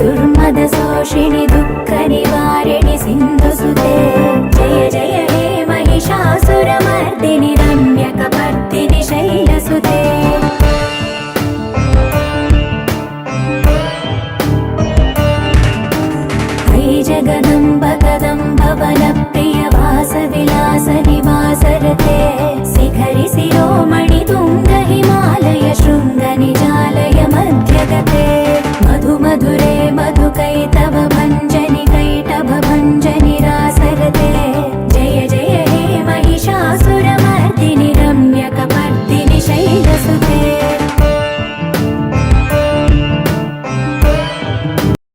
दुर्मदशोषिणि दुःखनिवारिणि सिन्धुसुते जय जय हे महिषासुरमर्दिनि रम्यकपर्दिनि शैलसुते जगदम्ब कदम्ब वनप्रिय वासविलास निवासरते शिखरि शिरोमणि तुङ्ग हिमालय शृङ्ग निजालय मध्यगते मधु मधुरे